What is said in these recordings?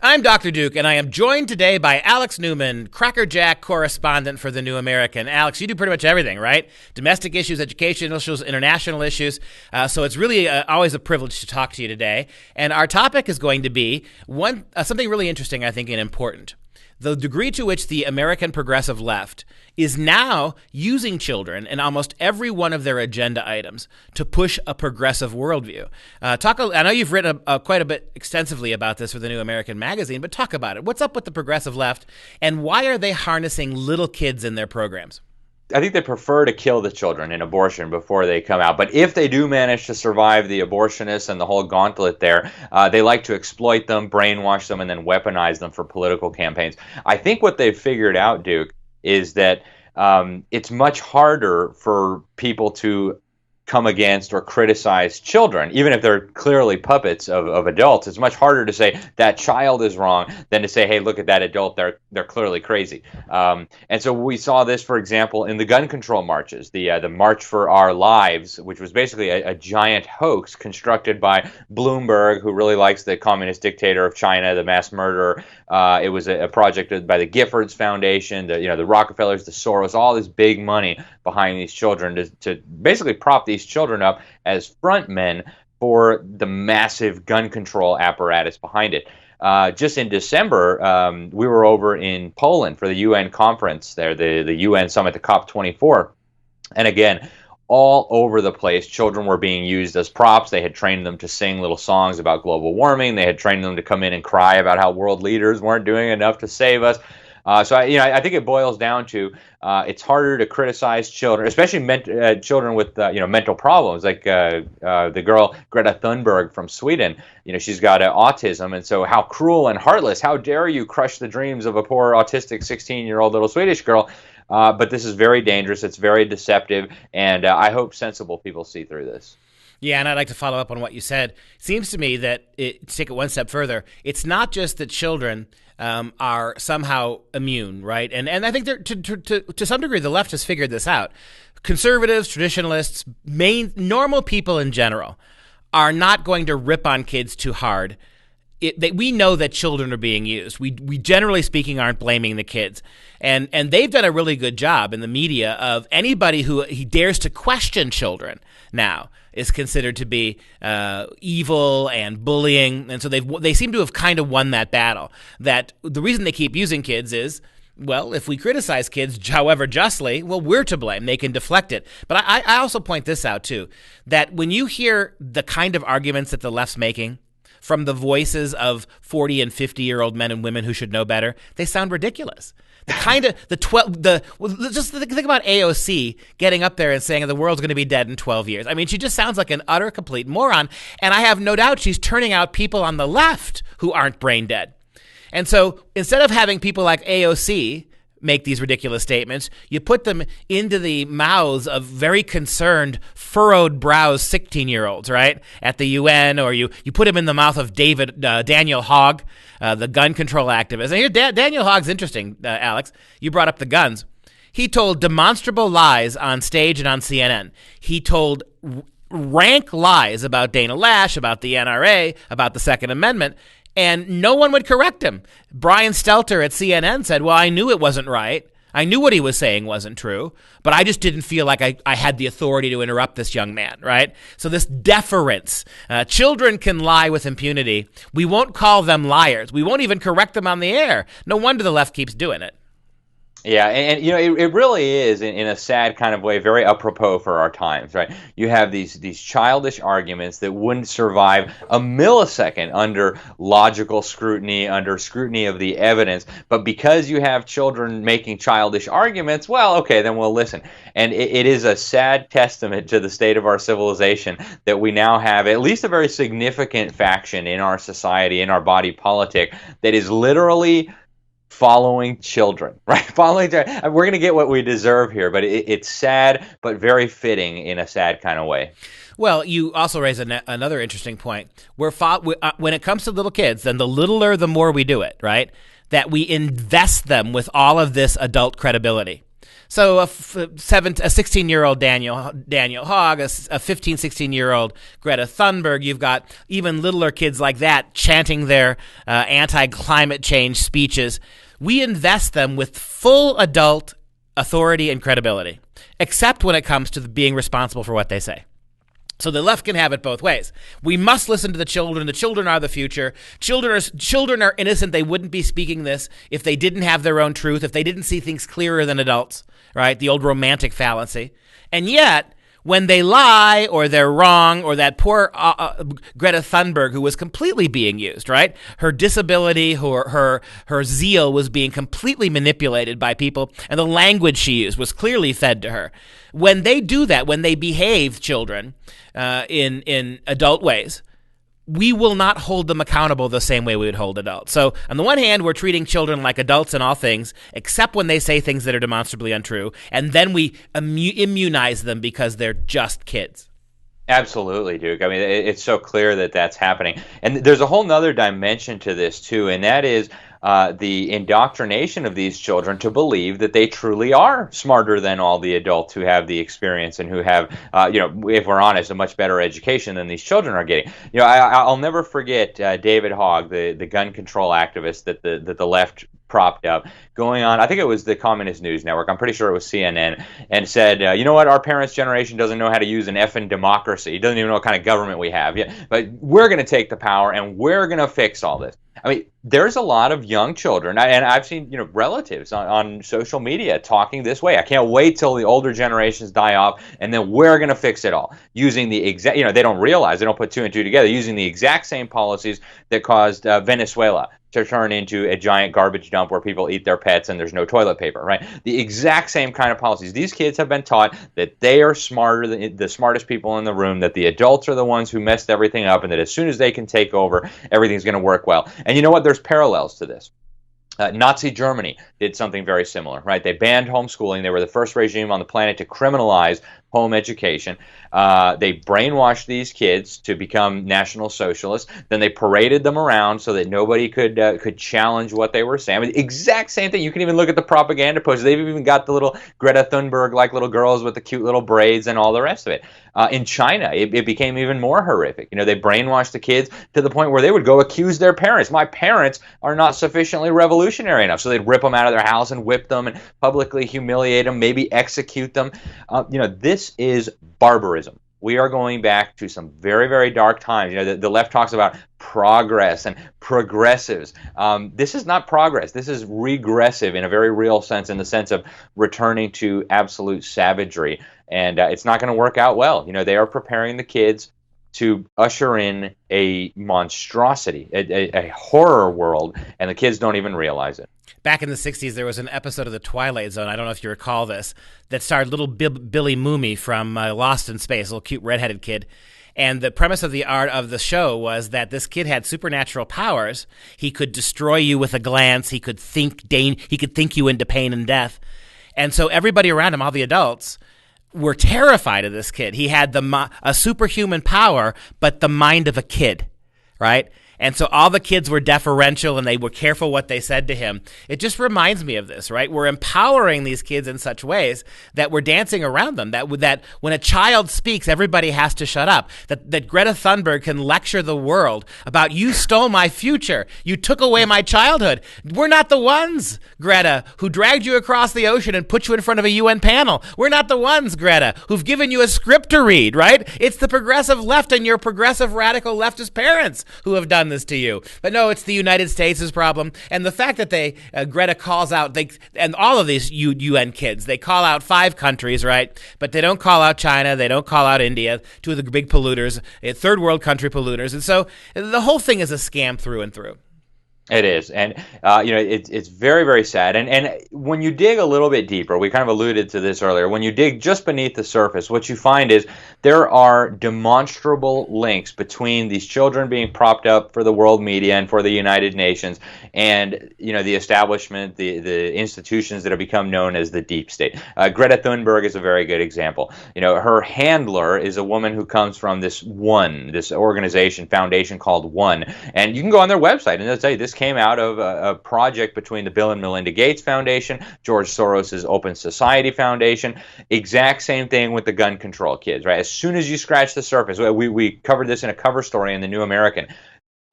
I'm Dr. Duke, and I am joined today by Alex Newman, crackerjack correspondent for The New American. Alex, you do pretty much everything, right? Domestic issues, educational issues, international issues. So it's really always a privilege to talk to you today. And our topic is going to be something really interesting, I think, and important. The degree to which the American progressive left is now using children in almost every one of their agenda items to push a progressive worldview. I know you've written quite a bit extensively about this for the New American magazine, but talk about it. What's up with the progressive left, and why are they harnessing little kids in their programs? I think they prefer to kill the children in abortion before they come out. But if they do manage to survive the abortionists and the whole gauntlet there, they like to exploit them, brainwash them, and then weaponize them for political campaigns. I think what they've figured out, Duke, is that it's much harder for people to come against or criticize children, even if they're clearly puppets of adults. It's much harder to say that child is wrong than to say, hey, look at that adult, they're clearly crazy. And so we saw this, for example, in the gun control marches, the March for Our Lives, which was basically a giant hoax constructed by Bloomberg, who really likes the communist dictator of China, the mass murderer. It was a project by the Giffords Foundation, the Rockefellers, the Soros, all this big money behind these children to basically prop these children up as front men for the massive gun control apparatus behind it. Just in December, we were over in Poland for the UN conference there, the UN summit, the COP24. And again, all over the place, children were being used as props. They had trained them to sing little songs about global warming. They had trained them to come in and cry about how world leaders weren't doing enough to save us. So I think it boils down to it's harder to criticize children, especially children with mental problems, like the girl Greta Thunberg from Sweden. She's got autism, and so how cruel and heartless! How dare you crush the dreams of a poor autistic 16-year-old little Swedish girl? But this is very dangerous. It's very deceptive, and I hope sensible people see through this. Yeah, and I'd like to follow up on what you said. It seems to me that, to take it one step further, it's not just that children are somehow immune, right? And I think to some degree the left has figured this out. Conservatives, traditionalists, normal people in general are not going to rip on kids too hard. We know that children are being used. We generally speaking aren't blaming the kids. And they've done a really good job in the media of anybody who he dares to question children now is considered to be evil and bullying. And so they seem to have kind of won that battle. That the reason they keep using kids is, well, if we criticize kids, however justly, well, we're to blame. They can deflect it. But I also point this out, too, that when you hear the kind of arguments that the left's making from the voices of 40 and 50-year-old men and women who should know better, they sound ridiculous. Just think about AOC getting up there and saying the world's going to be dead in 12 years. I mean, she just sounds like an utter complete moron. And I have no doubt she's turning out people on the left who aren't brain dead. And so instead of having people like AOC make these ridiculous statements, you put them into the mouths of very concerned, furrowed brows 16-year-olds, right, at the UN, or you put them in the mouth of Daniel Hogg, the gun control activist. And here, Daniel Hogg's interesting, Alex. You brought up the guns. He told demonstrable lies on stage and on CNN. He told rank lies about Dana Lash, about the NRA, about the Second Amendment, and no one would correct him. Brian Stelter at CNN said, well, I knew it wasn't right. I knew what he was saying wasn't true, but I just didn't feel like I had the authority to interrupt this young man, right? So this deference. Children can lie with impunity. We won't call them liars. We won't even correct them on the air. No wonder the left keeps doing it. Yeah, and it really is, in a sad kind of way, very apropos for our times, right? You have these childish arguments that wouldn't survive a millisecond under logical scrutiny, under scrutiny of the evidence, but because you have children making childish arguments, well, okay, then we'll listen. And it is a sad testament to the state of our civilization that we now have at least a very significant faction in our society, in our body politic, that is literally following children, right? We're going to get what we deserve here, but it's sad, but very fitting in a sad kind of way. Well, you also raise another interesting point. When it comes to little kids, then the littler, the more we do it, right? That we invest them with all of this adult credibility. So a 16-year-old Daniel Hogg, a 15, 16-year-old Greta Thunberg, you've got even littler kids like that chanting their anti-climate change speeches. We invest them with full adult authority and credibility, except when it comes to being responsible for what they say. So the left can have it both ways. We must listen to the children. The children are the future. Children are innocent. They wouldn't be speaking this if they didn't have their own truth, if they didn't see things clearer than adults, right? The old romantic fallacy. And yet, when they lie or they're wrong, or that poor Greta Thunberg, who was completely being used, right? Her disability, her zeal was being completely manipulated by people, and the language she used was clearly fed to her. When they do that, when they behave, children, in adult ways, we will not hold them accountable the same way we would hold adults. So on the one hand, we're treating children like adults in all things, except when they say things that are demonstrably untrue, and then we immunize them because they're just kids. Absolutely, Duke. I mean, it's so clear that that's happening. And there's a whole nother dimension to this, too, and that is the indoctrination of these children to believe that they truly are smarter than all the adults who have the experience and who have, if we're honest, a much better education than these children are getting. I'll never forget David Hogg, the gun control activist that the left propped up, going on, I think it was the Communist News Network, I'm pretty sure it was CNN, and said, you know what, our parents' generation doesn't know how to use an effing democracy. It doesn't even know what kind of government we have yet. But we're going to take the power, and we're going to fix all this. I mean, there's a lot of young children, and I've seen relatives on social media talking this way. I can't wait till the older generations die off, and then we're going to fix it all. Using the exact, they don't realize, they don't put two and two together, using the exact same policies that caused Venezuela to turn into a giant garbage dump where people eat their pets and there's no toilet paper, right? The exact same kind of policies. These kids have been taught that they are smarter than the smartest people in the room, that the adults are the ones who messed everything up, and that as soon as they can take over, everything's going to work well. And you know what? There's parallels to this. Nazi Germany did something very similar, right? They banned homeschooling. They were the first regime on the planet to criminalize home education. They brainwashed these kids to become National Socialists. Then they paraded them around so that nobody could challenge what they were saying. I mean, the exact same thing. You can even look at the propaganda posters. They've even got the little Greta Thunberg-like little girls with the cute little braids and all the rest of it. In China, it became even more horrific. They brainwashed the kids to the point where they would go accuse their parents. My parents are not sufficiently revolutionary enough. So they'd rip them out of their house and whip them and publicly humiliate them, maybe execute them. This is barbarism. We are going back to some very, very dark times. The left talks about progress and progressives. This is not progress. This is regressive in a very real sense, in the sense of returning to absolute savagery. And it's not going to work out well. They are preparing the kids to usher in a monstrosity, a horror world, and the kids don't even realize it. Back in the 60s, there was an episode of The Twilight Zone, I don't know if you recall this, that starred little Billy Mooney from Lost in Space, a little cute redheaded kid. And the premise of the show was that this kid had supernatural powers. He could destroy you with a glance. He could think you into pain and death. And so everybody around him, all the adults, were terrified of this kid. He had a superhuman power, but the mind of a kid, right? And so all the kids were deferential and they were careful what they said to him. It just reminds me of this, right? We're empowering these kids in such ways that we're dancing around them. That when a child speaks, everybody has to shut up. That Greta Thunberg can lecture the world about, you stole my future. You took away my childhood. We're not the ones, Greta, who dragged you across the ocean and put you in front of a UN panel. We're not the ones, Greta, who've given you a script to read, right? It's the progressive left and your progressive radical leftist parents who have done this to you. But no, it's the United States' problem. And the fact that Greta calls out, and all of these UN kids, they call out 5 countries, right? But they don't call out China, they don't call out India, 2 of the big polluters, third world country polluters. And so the whole thing is a scam through and through. It is, and it's very, very sad. And when you dig a little bit deeper, we kind of alluded to this earlier. When you dig just beneath the surface, what you find is there are demonstrable links between these children being propped up for the world media and for the United Nations and the establishment, the institutions that have become known as the deep state. Greta Thunberg is a very good example. Her handler is a woman who comes from this organization, foundation called One, and you can go on their website and they'll tell you this came out of a project between the Bill and Melinda Gates Foundation, George Soros's Open Society Foundation. Exact same thing with the gun control kids, right? As soon as you scratch the surface, we covered this in a cover story in the New American.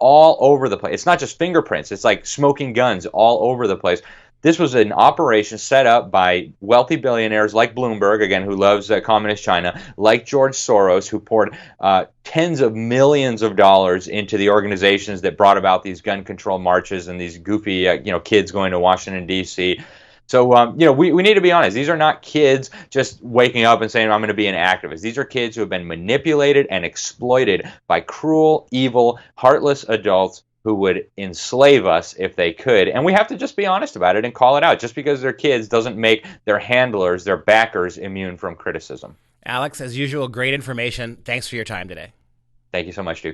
All over the place. It's not just fingerprints. It's like smoking guns all over the place. This was an operation set up by wealthy billionaires like Bloomberg, again, who loves communist China, like George Soros, who poured tens of millions of dollars into the organizations that brought about these gun control marches and these goofy, kids going to Washington, D.C. So, we need to be honest. These are not kids just waking up and saying, I'm going to be an activist. These are kids who have been manipulated and exploited by cruel, evil, heartless adults who would enslave us if they could. And we have to just be honest about it and call it out. Just because they're kids doesn't make their handlers, their backers, immune from criticism. Alex, as usual, great information. Thanks for your time today. Thank you so much, Duke.